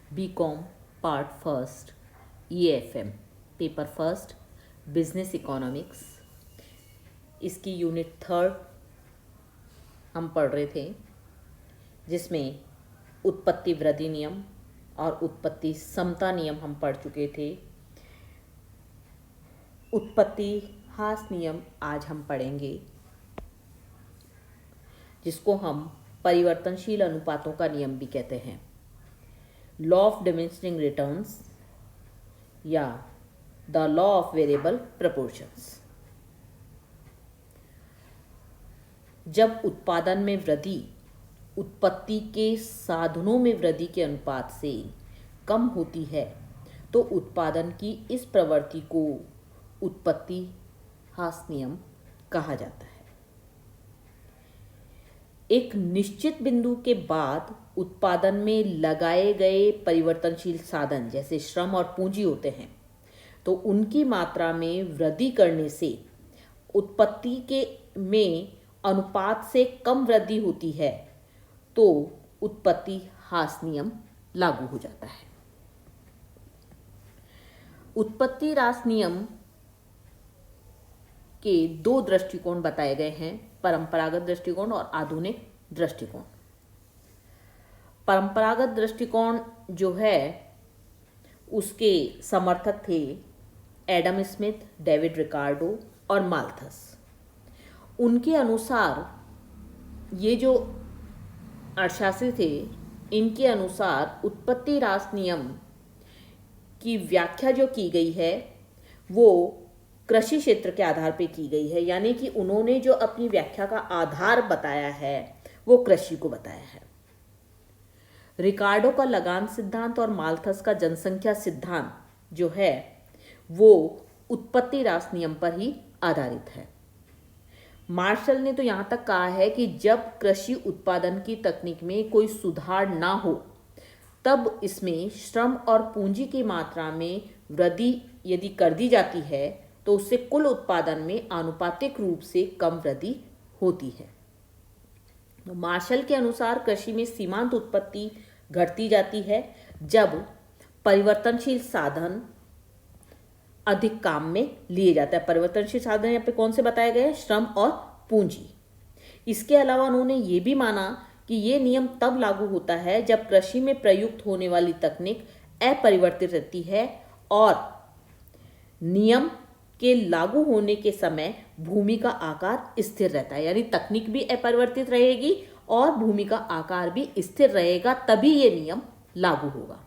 BCom part first EFM paper first business economics. इसकी unit third हम पढ़ रहे थे, जिसमें उत्पत्ति वृद्धि नियम और उत्पत्ति समता नियम हम पढ़ चुके थे। उत्पत्ति ह्रास नियम आज हम पढ़ेंगे, जिसको हम परिवर्तनशील अनुपातों का नियम भी कहते हैं। लॉ ऑफ डिमिनिशिंग रिटर्न्स या the law of variable proportions. जब उत्पादन में वृद्धि उत्पत्ति के साधनों में वृद्धि के अनुपात से कम होती है तो उत्पादन की इस प्रवृत्ति को उत्पत्ति ह्रास नियम कहा जाता है। एक निश्चित बिंदु के बाद उत्पादन में लगाए गए परिवर्तनशील साधन जैसे श्रम और पूंजी होते हैं, तो उनकी मात्रा में वृद्धि करने से उत्पत्ति के में अनुपात से कम वृद्धि होती है तो उत्पत्ति ह्रास नियम लागू हो जाता है। उत्पत्ति ह्रास नियम के दो दृष्टिकोण बताए गए हैं, परंपरागत दृष्टिकोण और आधुनिक दृष्टिकोण। परंपरागत दृष्टिकोण जो है उसके समर्थक थे एडम स्मिथ, डेविड रिकार्डो और माल्थस। उनके अनुसार ये जो अर्थशास्त्री थे, इनके अनुसार उत्पत्ति ह्रास नियम की व्याख्या जो की गई है वो कृषि क्षेत्र के आधार पर की गई है, यानी कि उन्होंने जो अपनी व्याख्या का आधार बताया है वो कृषि को बताया है। रिकार्डो का लगान सिद्धांत और माल्थस का जनसंख्या सिद्धांत जो है वो उत्पत्ति ह्रास नियम पर ही आधारित है। मार्शल ने तो यहाँ तक कहा है कि जब कृषि उत्पादन की तकनीक में कोई सुधार ना हो तब इसमें श्रम और पूंजी की मात्रा में वृद्धि यदि कर दी जाती है तो उससे कुल उत्पादन में आनुपातिक रूप से कम वृद्धि होती है। तो मार्शल के अनुसार कृषि में सीमांत उत्पत्ति घटती जाती है जब परिवर्तनशील साधन अधिक काम में लिए जाता है। परिवर्तनशील साधन यहाँ पे कौन से बताए गए हैं? श्रम और पूंजी। इसके अलावा उन्होंने ये भी माना कि ये नियम तब लागू होता है जब कृषि में प्रयुक्त होने वाली तकनीक अपरिवर्तित रहती है और नियम के लागू होने के समय भूमि का आकार स्थिर रहता है, यानी तकनीक भी अपरिवर्तित रहेगी और भूमि का आकार भी स्थिर रहेगा, तभी ये नियम लागू होगा।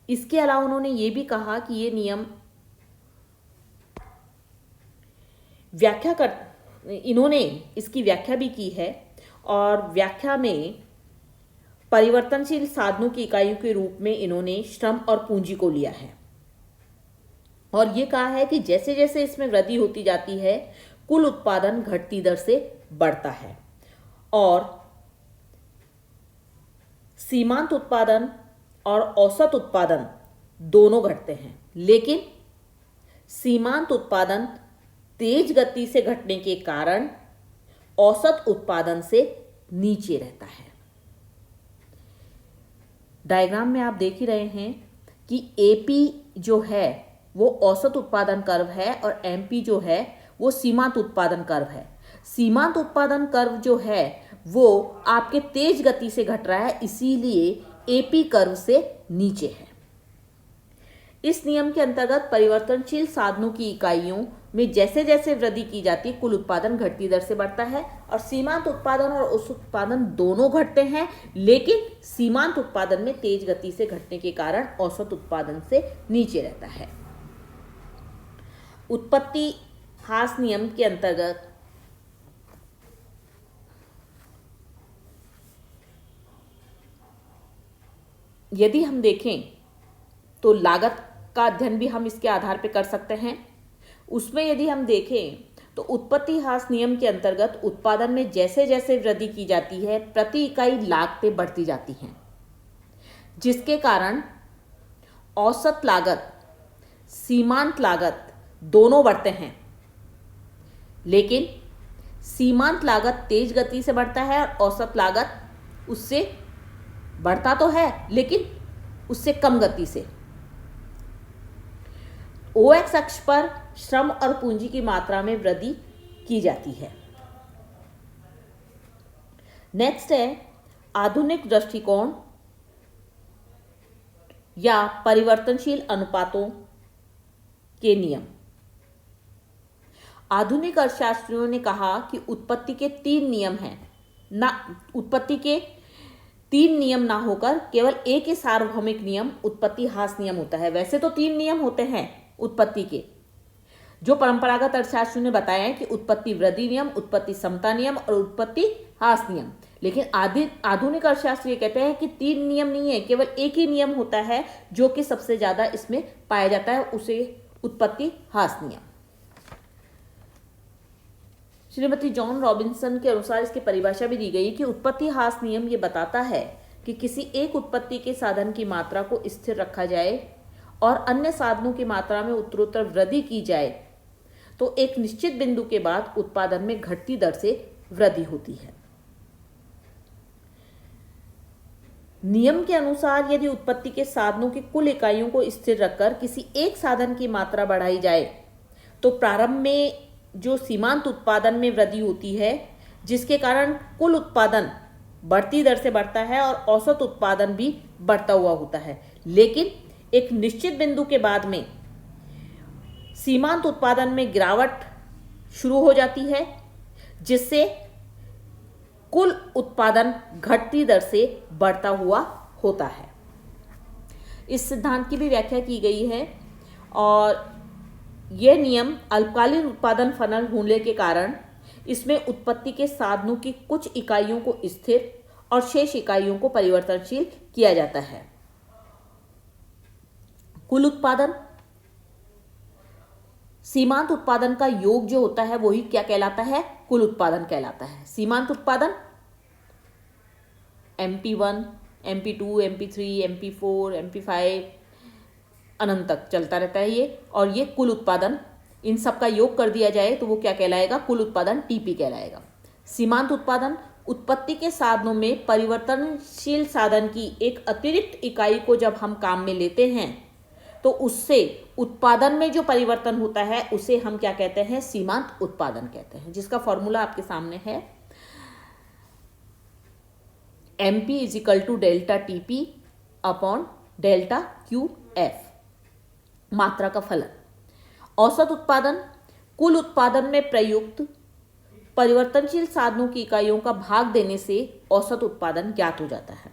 इसके अलावा उन्होंने ये भी कहा कि ये नियम इन्होंने इसकी व्याख्या भी की है और व्याख्या में परिवर्तनशील साधनों की इकाइयों के रूप में इन्होंने श्रम और पूंजी को लिया है और ये कहा है कि जैसे जैसे इसमें वृद्धि होती जाती है कुल उत्पादन घटती दर से बढ़ता है और सीमांत उत्पादन और औसत उत्पादन दोनों घटते हैं, लेकिन सीमांत उत्पादन तेज गति से घटने के कारण औसत उत्पादन से नीचे रहता है। डायग्राम में आप देख ही रहे हैं कि एपी जो है वो औसत उत्पादन कर्व है और एमपी जो है वो सीमांत उत्पादन कर्व है। सीमांत उत्पादन कर्व जो है वो आपके तेज गति से घट रहा है, इसीलिए एपी कर्व से नीचे है। इस नियम के अंतर्गत परिवर्तनशील साधनों की इकाइयों में जैसे जैसे वृद्धि की जाती है कुल उत्पादन घटती दर से बढ़ता है और सीमांत उत्पादन और औसत उत्पादन दोनों घटते हैं, लेकिन सीमांत उत्पादन में तेज गति से घटने के कारण औसत उत्पादन से नीचे रहता है। उत्पत्ति ह्रास नियम के अंतर्गत यदि हम देखें तो लागत का अध्ययन भी हम इसके आधार पर कर सकते हैं। उसमें यदि हम देखें तो उत्पत्ति ह्रास नियम के अंतर्गत उत्पादन में जैसे जैसे वृद्धि की जाती है प्रति इकाई लागतें बढ़ती जाती हैं, जिसके कारण औसत लागत, सीमांत लागत दोनों बढ़ते हैं, लेकिन सीमांत लागत तेज गति से बढ़ता है और औसत लागत उससे बढ़ता तो है लेकिन उससे कम गति से। OX अक्ष पर श्रम और पूंजी की मात्रा में वृद्धि की जाती है। नेक्स्ट है आधुनिक दृष्टिकोण या परिवर्तनशील अनुपातों के नियम। आधुनिक अर्थशास्त्रियों ने कहा कि उत्पत्ति के 3 नियम हैं, ना उत्पत्ति के 3 नियम ना होकर केवल एक ही सार्वभौमिक नियम उत्पत्ति ह्रास नियम होता है। वैसे तो 3 नियम होते हैं उत्पत्ति के, जो परंपरागत अर्थशास्त्रियों ने बताया है कि उत्पत्ति वृद्धि नियम, उत्पत्ति समता नियम और उत्पत्ति ह्रास नियम। लेकिन आधुनिक अर्थशास्त्री कहते हैं कि 3 नियम नहीं है, केवल एक ही नियम होता है जो कि सबसे ज्यादा इसमें पाया जाता है, उसे उत्पत्ति ह्रास नियम। श्रीमती जॉन रॉबिन्सन के अनुसार इसकी परिभाषा भी दी गई कि उत्पत्ति ह्रास नियम ये बताता है कि किसी एक उत्पत्ति के साधन की मात्रा को स्थिर रखा जाए और अन्य साधनों की मात्रा में उत्तरोत्तर वृद्धि की जाए तो एक निश्चित बिंदु के बाद उत्पादन में घटती दर से वृद्धि होती है। नियम के अनुसार यदि उत्पत्ति के साधनों की कुल इकाइयों को स्थिर रखकर किसी एक साधन की मात्रा बढ़ाई जाए तो प्रारंभ में जो सीमांत उत्पादन में वृद्धि होती है, जिसके कारण कुल उत्पादन बढ़ती दर से बढ़ता है और औसत उत्पादन भी बढ़ता हुआ होता है। लेकिन एक निश्चित बिंदु के बाद में सीमांत उत्पादन में गिरावट शुरू हो जाती है, जिससे कुल उत्पादन घटती दर से बढ़ता हुआ होता है। इस सिद्धांत की भी व्याख्या की गई है और यह नियम अल्पकालीन उत्पादन फनल होने के कारण इसमें उत्पत्ति के साधनों की कुछ इकाइयों को स्थिर और शेष इकाइयों को परिवर्तनशील किया जाता है। कुल उत्पादन, सीमांत उत्पादन का योग जो होता है वही क्या कहलाता है? कुल उत्पादन कहलाता है। सीमांत उत्पादन MP1, MP2, MP3, MP4, MP5 अनंत तक चलता रहता है ये, और ये कुल उत्पादन, इन सब का योग कर दिया जाए तो वो क्या कहलाएगा? कुल उत्पादन TP कहलाएगा। सीमांत उत्पादन उत्पत्ति के साधनों में परिवर्तनशील साधन की एक अतिरिक्त इकाई को जब हम काम में लेते हैं तो उससे उत्पादन में जो परिवर्तन होता है उसे हम क्या कहते हैं? सीमांत उत्पादन कहते हैं, जिसका फॉर्मूला आपके सामने है। MP = delta TP upon delta QF, मात्रा का फलन। औसत उत्पादन कुल उत्पादन में प्रयुक्त परिवर्तनशील साधनों की इकाइयों का भाग देने से औसत उत्पादन ज्ञात हो जाता है।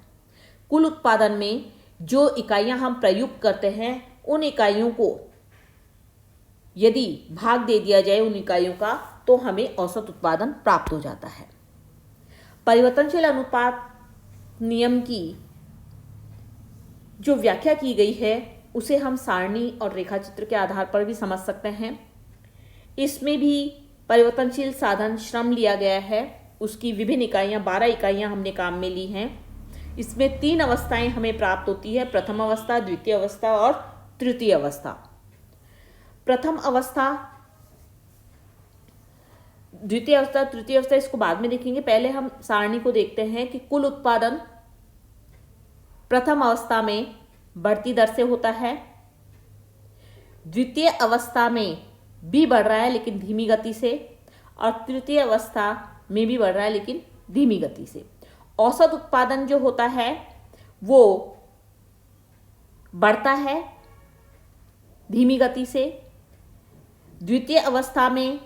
कुल उत्पादन में जो इकाइयां हम प्रयुक्त करते हैं उन इकाइयों को यदि भाग दे दिया जाए उन इकाइयों का, तो हमें औसत उत्पादन प्राप्त हो जाता है। परिवर्तनशील अनुपात नियम की जो व्याख्या की गई है उसे हम सारणी और रेखाचित्र के आधार पर भी समझ सकते हैं। इसमें भी परिवर्तनशील साधन श्रम लिया गया है, उसकी विभिन्न इकाइयां 12 इकाइयां हमने काम में ली हैं। इसमें 3 अवस्थाएं हमें प्राप्त होती है, प्रथम अवस्था, द्वितीय अवस्था और तृतीय अवस्था। प्रथम अवस्था, द्वितीय अवस्था, तृतीय अवस्था इसको बाद में देखेंगे। पहले हम सारणी को देखते हैं कि कुल उत्पादन प्रथम अवस्था में बढ़ती दर से होता है, द्वितीय अवस्था में भी बढ़ रहा है लेकिन धीमी गति से, और तृतीय अवस्था में भी बढ़ रहा है लेकिन धीमी गति से। औसत उत्पादन जो होता है वो बढ़ता है धीमी गति से, द्वितीय अवस्था में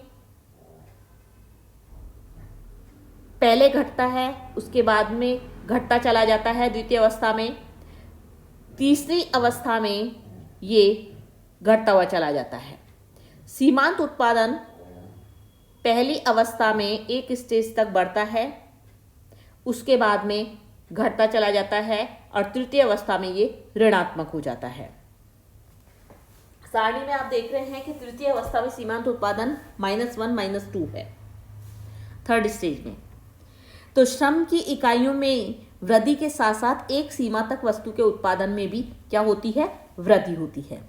पहले घटता है उसके बाद में घटता चला जाता है द्वितीय अवस्था में, तीसरी अवस्था में ये घटता हुआ चला जाता है। सीमांत उत्पादन पहली अवस्था में एक स्टेज तक बढ़ता है, उसके बाद में घटता चला जाता है और तृतीय अवस्था में ये ऋणात्मक हो जाता है। सारणी में आप देख रहे हैं कि तृतीय अवस्था में सीमांत उत्पादन -1 -2 है थर्ड स्टेज में। तो श्रम की इकाइयों में वृद्धि के साथ साथ एक सीमा तक वस्तु के उत्पादन में भी क्या होती है? वृद्धि होती है।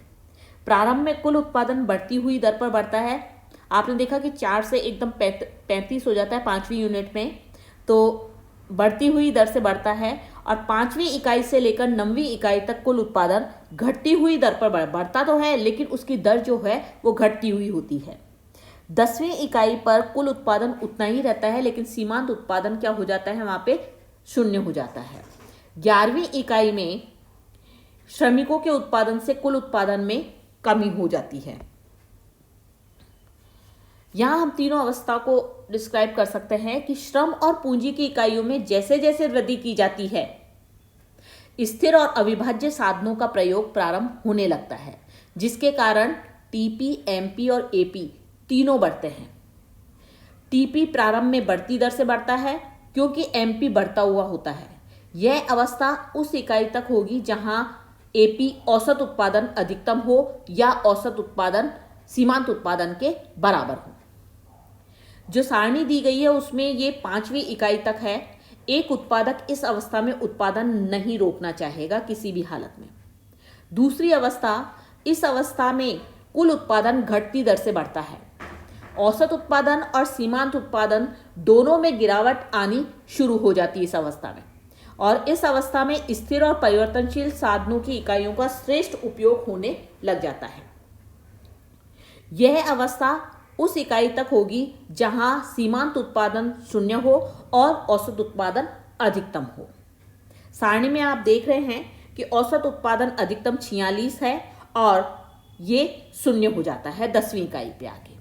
प्रारंभ में कुल उत्पादन बढ़ती हुई दर पर बढ़ता है, आपने देखा कि 4 से एकदम 35 हो जाता है 5वीं यूनिट में, तो बढ़ती हुई दर से बढ़ता है, और 5वीं इकाई से लेकर 9वीं इकाई तक कुल उत्पादन घटती हुई दर पर बढ़ता तो है, लेकिन उसकी दर जो है वो घटती हुई होती है। 10वीं इकाई पर कुल उत्पादन उतना ही रहता है, लेकिन सीमांत उत्पादन क्या हो जाता है, वहाँ पे 0 हो जाता है। 11वीं इकाई में श्रमिकों के उत्पादन से कुल उत्पादन में कमी हो जाती है। यहां हम तीनों अवस्था को डिस्क्राइब कर सकते हैं कि श्रम और पूंजी की इकाइयों में जैसे जैसे वृद्धि की जाती है, स्थिर और अविभाज्य साधनों का प्रयोग प्रारंभ होने लगता है, जिसके कारण टीपी, एमपी और एपी तीनों बढ़ते हैं। टीपी प्रारंभ में बढ़ती दर से बढ़ता है क्योंकि एमपी बढ़ता हुआ होता है। यह अवस्था उस इकाई तक होगी जहां एपी औसत उत्पादन अधिकतम हो या औसत उत्पादन सीमांत उत्पादन के बराबर हो। जो सारणी दी गई है उसमें ये 5वीं इकाई तक है। एक उत्पादक इस अवस्था में उत्पादन नहीं रोकना चाहेगा किसी भी हालत में। दूसरी अवस्था, इस अवस्था में कुल उत्पादन घटती दर से बढ़ता है। औसत उत्पादन और सीमांत उत्पादन दोनों में गिरावट आनी शुरू हो जाती है इस अवस्था में, और इस अवस्था में स्थिर और परिवर्तनशील साधनों की इकाइयों का श्रेष्ठ उपयोग होने लग जाता है। यह अवस्था उस इकाई तक होगी जहां सीमांत उत्पादन 0 हो और औसत उत्पादन अधिकतम हो। सारणी में आप देख रहे हैं कि औसत उत्पादन अधिकतम 46 है और ये 0 हो जाता है 10वीं इकाई पे आके।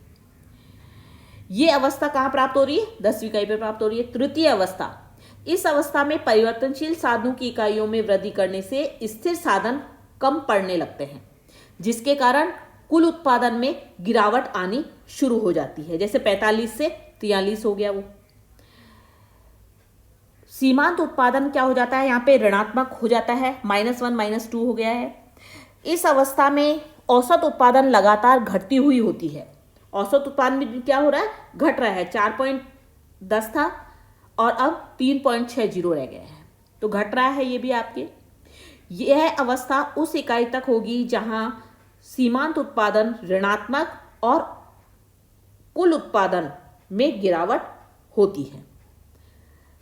ये अवस्था कहां प्राप्त हो रही है, 10वीं इकाई पे प्राप्त हो रही है। तृतीय अवस्था, इस अवस्था में परिवर्तनशील साधनों की इकाइयों में वृद्धि करने से स्थिर साधन कम पड़ने लगते हैं, जिसके कारण कुल उत्पादन में गिरावट आनी शुरू हो जाती है। जैसे 45 से 43 हो गया वो। सीमांत उत्पादन क्या हो जाता है, यहाँ पे ऋणात्मक हो जाता है, -1 -2 हो गया है। इस अवस्था में औसत उत्पादन लगातार घटती हुई होती है। औसत उत्पादन में क्या हो रहा है, घट रहा है। 4.10 था और अब 3.60 रह गया है, तो घट रहा है ये भी आपके। यह अवस्था उस इकाई तक होगी जहां सीमांत उत्पादन ऋणात्मक और कुल उत्पादन में गिरावट होती है।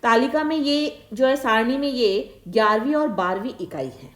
तालिका में ये जो है सारणी में ये 11वीं और 12वीं इकाई है।